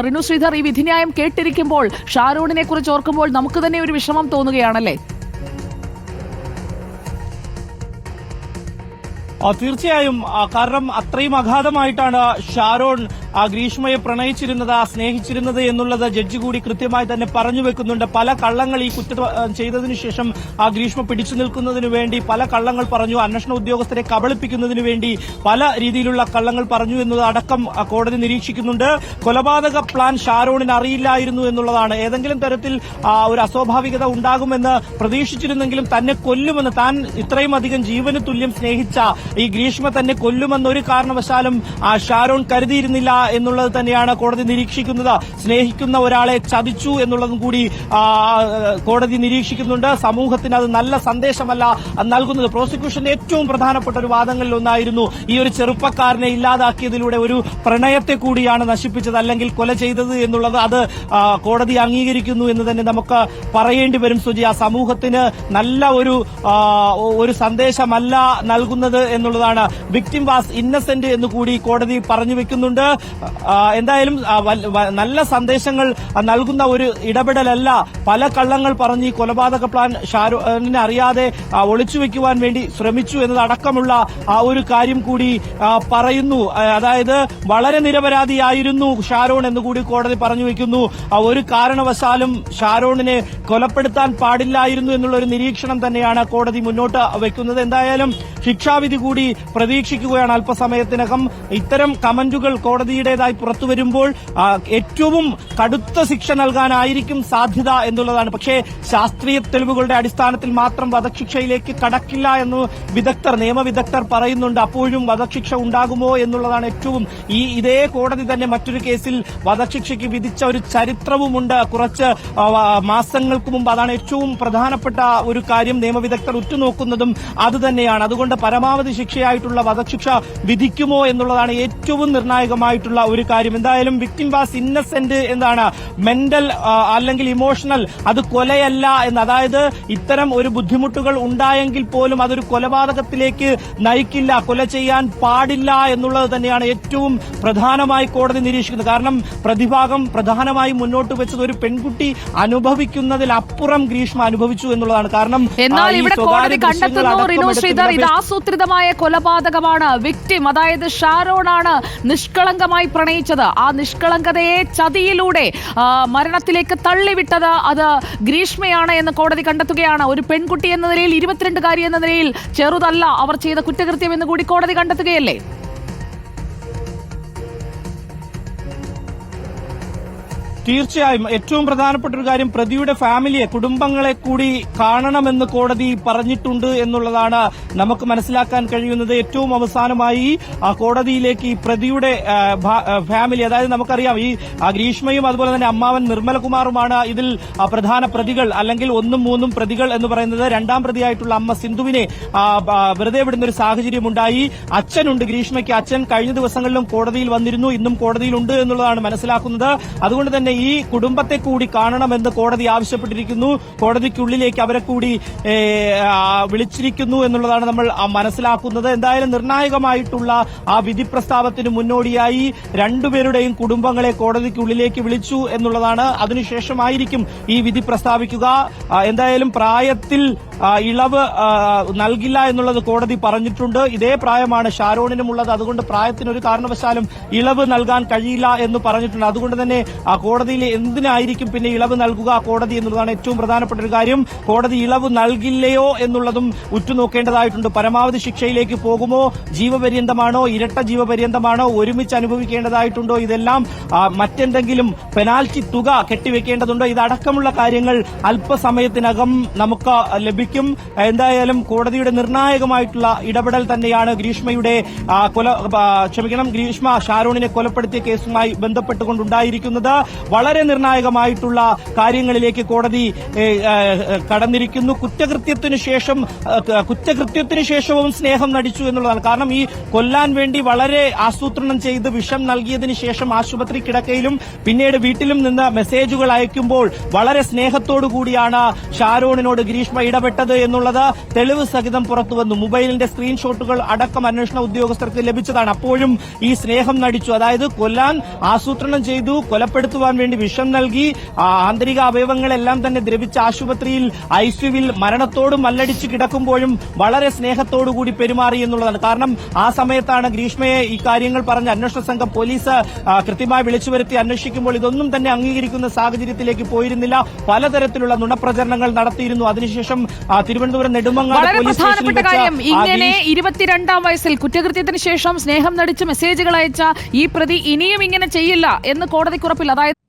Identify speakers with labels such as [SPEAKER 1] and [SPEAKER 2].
[SPEAKER 1] റിനു ശ്രീധർ, ഈ വിധിന്യായം കേട്ടിരിക്കുമ്പോൾ ഷാരോണിനെ കുറിച്ച് ഓർക്കുമ്പോൾ നമുക്ക് തന്നെ ഒരു വിഷമം തോന്നുകയാണല്ലേ?
[SPEAKER 2] തീർച്ചയായും. കാരണം അത്രയും അഗാധമായിട്ടാണ് ഷാരോൺ ഗ്രീഷ്മയെ പ്രണയിച്ചിരുന്നത്, സ്നേഹിച്ചിരുന്നത് എന്നുള്ളത് ജഡ്ജി കൂടി കൃത്യമായി തന്നെ പറഞ്ഞു വെക്കുന്നുണ്ട്. പല കള്ളങ്ങൾ ഈ കുറ്റം ചെയ്തതിനു ശേഷം ഗ്രീഷ്മ പിടിച്ചു നിൽക്കുന്നതിനു വേണ്ടി പല കള്ളങ്ങൾ പറഞ്ഞു, അന്വേഷണ ഉദ്യോഗസ്ഥരെ കബളിപ്പിക്കുന്നതിനു വേണ്ടി പല രീതിയിലുള്ള കള്ളങ്ങൾ പറഞ്ഞു എന്നത് അടക്കം കോടതി നിരീക്ഷിക്കുന്നുണ്ട്. കൊലപാതക പ്ലാൻ ഷാരോണിന് അറിയില്ലായിരുന്നു എന്നുള്ളതാണ്. ഏതെങ്കിലും തരത്തിൽ ഒരു അസ്വാഭാവികത ഉണ്ടാകുമെന്ന് പ്രതീക്ഷിച്ചിരുന്നെങ്കിലും തന്നെ കൊല്ലുമെന്ന്, താൻ ഇത്രയും അധികം ജീവന് തുല്യം സ്നേഹിച്ച ഈ ഗ്രീഷ്മ തന്നെ കൊല്ലുമെന്ന് ഒരു കാരണവശാലും ഷാരോൺ കരുതിയിരുന്നില്ല എന്നുള്ളത് തന്നെയാണ് കോടതി നിരീക്ഷിക്കുന്നത്. സ്നേഹിക്കുന്ന ഒരാളെ ചതിച്ചു എന്നുള്ളതും കൂടി കോടതി നിരീക്ഷിക്കുന്നുണ്ട്. സമൂഹത്തിന് അത് നല്ല സന്ദേശമല്ല നൽകുന്നത്. പ്രോസിക്യൂഷന്റെ ഏറ്റവും പ്രധാനപ്പെട്ട ഒരു വാദങ്ങളിൽ ഒന്നായിരുന്നു ഈ ഒരു ചെറുപ്പക്കാരനെ ഇല്ലാതാക്കിയതിലൂടെ ഒരു പ്രണയത്തെ കൂടിയാണ് നശിപ്പിച്ചത്, അല്ലെങ്കിൽ കൊല ചെയ്തത് എന്നുള്ളത്. അത് കോടതി അംഗീകരിക്കുന്നു എന്ന് തന്നെ നമുക്ക് പറയേണ്ടി വരും സുജി. ആ സമൂഹത്തിന് നല്ല ഒരു സന്ദേശമല്ല നൽകുന്നത് എന്നുള്ളതാണ്. വിക്ടിം വാസ് ഇന്നസെന്റ് എന്ന് കൂടി കോടതി പറഞ്ഞു വെക്കുന്നുണ്ട്. എന്തായാലും നല്ല സന്ദേശങ്ങൾ നൽകുന്ന ഒരു ഇടപെടലല്ല. പല കള്ളങ്ങൾ പറഞ്ഞ് ഈ കൊലപാതക പ്ലാൻ ഷാരോണിനെ അറിയാതെ ഒളിച്ചുവെക്കുവാൻ വേണ്ടി ശ്രമിച്ചു എന്നതടക്കമുള്ള ആ ഒരു കാര്യം കൂടി പറയുന്നു. അതായത് വളരെ നിരപരാധിയായിരുന്നു ഷാരോൺ എന്നുകൂടി കോടതി പറഞ്ഞു വെക്കുന്നു. ഒരു കാരണവശാലും ഷാരോണിനെ കൊലപ്പെടുത്താൻ പാടില്ലായിരുന്നു എന്നുള്ള ഒരു നിരീക്ഷണം തന്നെയാണ് കോടതി മുന്നോട്ട് വെക്കുന്നത്. എന്തായാലും ശിക്ഷാവിധി കൂടി പ്രതീക്ഷിക്കുകയാണ് അല്പസമയത്തിനകം. ഇത്തരം കമന്റുകൾ കോടതിയുടേതായി പുറത്തുവരുമ്പോൾ ഏറ്റവും കടുത്ത ശിക്ഷ നൽകാനായിരിക്കും സാധ്യത എന്നുള്ളതാണ്. പക്ഷേ ശാസ്ത്രീയ തെളിവുകളുടെ അടിസ്ഥാനത്തിൽ മാത്രം വധശിക്ഷയിലേക്ക് കടക്കില്ല എന്ന് നിയമവിദഗ്ധർ പറയുന്നുണ്ട്. അപ്പോഴും വധശിക്ഷ ഉണ്ടാകുമോ എന്നുള്ളതാണ് ഏറ്റവും. ഇതേ കോടതി തന്നെ മറ്റൊരു കേസിൽ വധശിക്ഷയ്ക്ക് വിധിച്ച ഒരു ചരിത്രവുമുണ്ട് കുറച്ച് മാസങ്ങൾക്ക് മുമ്പ്. അതാണ് ഏറ്റവും പ്രധാനപ്പെട്ട ഒരു കാര്യം. നിയമവിദഗ്ധർ ഉറ്റുനോക്കുന്നതും അതുതന്നെയാണ്. അതുകൊണ്ട് പരമാവധി ശിക്ഷയായിട്ടുള്ള വധശിക്ഷ വിധിക്കുമോ എന്നുള്ളതാണ് ഏറ്റവും നിർണായകമായിട്ടുള്ള ഒരു കാര്യം. എന്തായാലും വിക്ടിം വാസ് ഇന്നസെന്റ് എന്നാണ്, മെന്റൽ അല്ലെങ്കിൽ ഇമോഷണൽ, അത് കൊലയല്ല എന്ന്. അതായത് ഇത്തരം ഒരു ബുദ്ധിമുട്ടുകൾ ഉണ്ടായെങ്കിൽ പോലും അതൊരു കൊലപാതകത്തിലേക്ക് നയിക്കില്ല, കൊല ചെയ്യാൻ പാടില്ല എന്നുള്ളത് തന്നെയാണ് ഏറ്റവും പ്രധാനമായി കോടതി നിരീക്ഷിക്കുന്നത്. കാരണം പ്രതിഭാഗം പ്രധാനമായും മുന്നോട്ട് വെച്ചത് ഒരു പെൺകുട്ടി അനുഭവിക്കുന്നതിലപ്പുറം ഗ്രീഷ്മ അനുഭവിച്ചു എന്നുള്ളതാണ്. കാരണം
[SPEAKER 1] എന്നാൽ ഇവിടെ കോടതി കണ്ടെത്തുന്നു റിനു ശ്രീധർ, ഇത് ആസൂത്രിതമായ കൊലപാതകമാണ്. വിക്ടിം, അതായത് ഷാരോണാണ് നിഷ്കളങ്കമായി പ്രണയിച്ചത്. ആ നിഷ്കളങ്കതയെ ചതിയിലൂടെ മരണത്തിലേക്ക് തള്ളിവിട്ടത് അത് ഗ്രീഷ്മയാണ് എന്ന് കോടതി കണ്ടെത്തുകയാണ്. ഒരു പെൺകുട്ടി എന്ന നിലയിൽ, 22കാരി എന്ന നിലയിൽ ചെറുതല്ല അവർ ചെയ്ത കുറ്റകൃത്യം എന്ന് കൂടി കോടതി കണ്ടെത്തുകയല്ലേ?
[SPEAKER 2] തീർച്ചയായും. ഏറ്റവും പ്രധാനപ്പെട്ട ഒരു കാര്യം, പ്രതിയുടെ ഫാമിലിയെ, കുടുംബങ്ങളെ കൂടി കാണണമെന്ന് കോടതി പറഞ്ഞിട്ടുണ്ട് എന്നുള്ളതാണ് നമുക്ക് മനസ്സിലാക്കാൻ കഴിയുന്നത്. ഏറ്റവും അവസാനമായി കോടതിയിലേക്ക് ഈ പ്രതിയുടെ ഫാമിലി, അതായത് നമുക്കറിയാം ഈ ഗ്രീഷ്മയും അതുപോലെ തന്നെ അമ്മാവൻ നിർമ്മലകുമാറുമാണ് ഇതിൽ പ്രധാന പ്രതികൾ, അല്ലെങ്കിൽ 1ഉം 3ഉം പ്രതികൾ എന്ന് പറയുന്നത്. രണ്ടാം പ്രതിയായിട്ടുള്ള അമ്മ സിന്ധുവിനെ വെറുതെ വിടുന്ന ഒരു സാഹചര്യമുണ്ടായി. അച്ഛനുണ്ട്, ഗ്രീഷ്മയ്ക്ക് അച്ഛൻ കഴിഞ്ഞ ദിവസങ്ങളിലും കോടതിയിൽ വന്നിരുന്നു, ഇന്നും കോടതിയിലുണ്ട് എന്നുള്ളതാണ് മനസ്സിലാക്കുന്നത്. അതുകൊണ്ട് തന്നെ ഈ കുടുംബത്തെ കൂടി കാണണമെന്ന് കോടതി ആവശ്യപ്പെട്ടിരിക്കുന്നു. കോടതിക്കുള്ളിലേക്ക് അവരെ കൂടി വിളിച്ചിരിക്കുന്നു എന്നുള്ളതാണ് നമ്മൾ മനസ്സിലാക്കുന്നത്. എന്തായാലും നിർണായകമായിട്ടുള്ള ആ വിധി പ്രസ്താവത്തിന് മുന്നോടിയായി രണ്ടുപേരുടെയും കുടുംബങ്ങളെ കോടതിക്കുള്ളിലേക്ക് വിളിച്ചു എന്നുള്ളതാണ്. അതിനുശേഷമായിരിക്കും ഈ വിധി പ്രസ്താവിക്കുക. എന്തായാലും പ്രായത്തിൽ ഇളവ് നൽകില്ല എന്നുള്ളത് കോടതി പറഞ്ഞിട്ടുണ്ട്. ഇതേ പ്രായമാണ് ഷാരോണിനുമുള്ളത്. അതുകൊണ്ട് പ്രായത്തിന് ഒരു കാരണവശാലും ഇളവ് നൽകാൻ കഴിയില്ല എന്ന് പറഞ്ഞിട്ടുണ്ട്. അതുകൊണ്ട് തന്നെ കോടതിയിൽ എന്തിനായിരിക്കും പിന്നെ ഇളവ് നൽകുക കോടതി എന്നുള്ളതാണ് ഏറ്റവും പ്രധാനപ്പെട്ട ഒരു കാര്യം. കോടതി ഇളവ് നൽകില്ലയോ എന്നുള്ളതും ഉറ്റുനോക്കേണ്ടതായിട്ടുണ്ട്. പരമാവധി ശിക്ഷയിലേക്ക് പോകുമോ, ജീവപര്യന്തമാണോ, ഇരട്ട ജീവപര്യന്തമാണോ, ഒരുമിച്ച് അനുഭവിക്കേണ്ടതായിട്ടുണ്ടോ, ഇതെല്ലാം മറ്റെന്തെങ്കിലും പെനാൽറ്റി തുക കെട്ടിവെക്കേണ്ടതുണ്ടോ, ഇതടക്കമുള്ള കാര്യങ്ങൾ അല്പസമയത്തിനകം നമുക്ക് ലഭിക്കും. എന്തായാലും കോടതിയുടെ നിർണായകമായിട്ടുള്ള ഇടപെടൽ തന്നെയാണ് ഗ്രീഷ്മ ഷാരോണിനെ കൊലപ്പെടുത്തിയ കേസുമായി ബന്ധപ്പെട്ടുകൊണ്ടുണ്ടായിരിക്കുന്നത്. വളരെ നിർണായകമായിട്ടുള്ള കാര്യങ്ങളിലേക്ക് കോടതി കടന്നിരിക്കുന്നു. കുറ്റകൃത്യത്തിനു ശേഷവും സ്നേഹം നടിച്ചു എന്നുള്ളതാണ്. കാരണം ഈ കൊല്ലാൻ വേണ്ടി വളരെ ആസൂത്രണം ചെയ്ത് വിഷം നൽകിയതിനു ശേഷം ആശുപത്രി കിടക്കയിലും പിന്നീട് വീട്ടിലും നിന്ന് മെസ്സേജുകൾ അയക്കുമ്പോൾ വളരെ സ്നേഹത്തോടു കൂടിയാണ് ഷാരോണിനോട് ഗ്രീഷ്മ ഇടപെട്ടത്. കൊല്ലപ്പെട്ടത് എന്നുള്ളത് തെളിവ് സഹിതം പുറത്തുവന്നു. മൊബൈലിന്റെ സ്ക്രീൻഷോട്ടുകൾ അടക്കം അന്വേഷണ ഉദ്യോഗസ്ഥർക്ക് ലഭിച്ചതാണ്. അപ്പോഴും ഈ സ്നേഹം നടിച്ചു. അതായത് കൊല്ലാൻ ആസൂത്രണം ചെയ്തു, കൊലപ്പെടുത്തുവാൻ വേണ്ടി വിഷം നൽകി, ആന്തരിക അവയവങ്ങളെല്ലാം തന്നെ ദ്രവിച്ച ആശുപത്രിയിൽ ഐസിയുവിൽ മരണത്തോട് മല്ലടിച്ച് കിടക്കുമ്പോഴും വളരെ സ്നേഹത്തോടുകൂടി പെരുമാറി എന്നുള്ളതാണ്. കാരണം ആ സമയത്താണ് ഗ്രീഷ്മയെ ഈ കാര്യങ്ങൾ പറഞ്ഞ് അന്വേഷണ സംഘം പോലീസ് കൃത്യമായി വിളിച്ചു വരുത്തി അന്വേഷിക്കുമ്പോൾ ഇതൊന്നും തന്നെ അംഗീകരിക്കുന്ന സാഹചര്യത്തിലേക്ക് പോയിരുന്നില്ല. പലതരത്തിലുള്ള നുണപ്രചരണങ്ങൾ നടത്തിയിരുന്നു. അതിനുശേഷം തിരുവനന്തപുരം നെടുമങ്ങാട്
[SPEAKER 1] വളരെ
[SPEAKER 2] പോലീസ്
[SPEAKER 1] പ്രധാനപ്പെട്ട കാര്യം, ഇങ്ങനെ
[SPEAKER 2] സ്റ്റേഷനിൽ
[SPEAKER 1] 22-ാം വയസ്സിൽ കുറ്റകൃത്യത്തിന് ശേഷം സ്നേഹം നടിച്ച് മെസ്സേജുകൾ അയച്ച ഈ പ്രതി ഇനിയും ഇങ്ങനെ ചെയ്യില്ല എന്ന് കോടതിക്കുറപ്പില്ല. അതായത്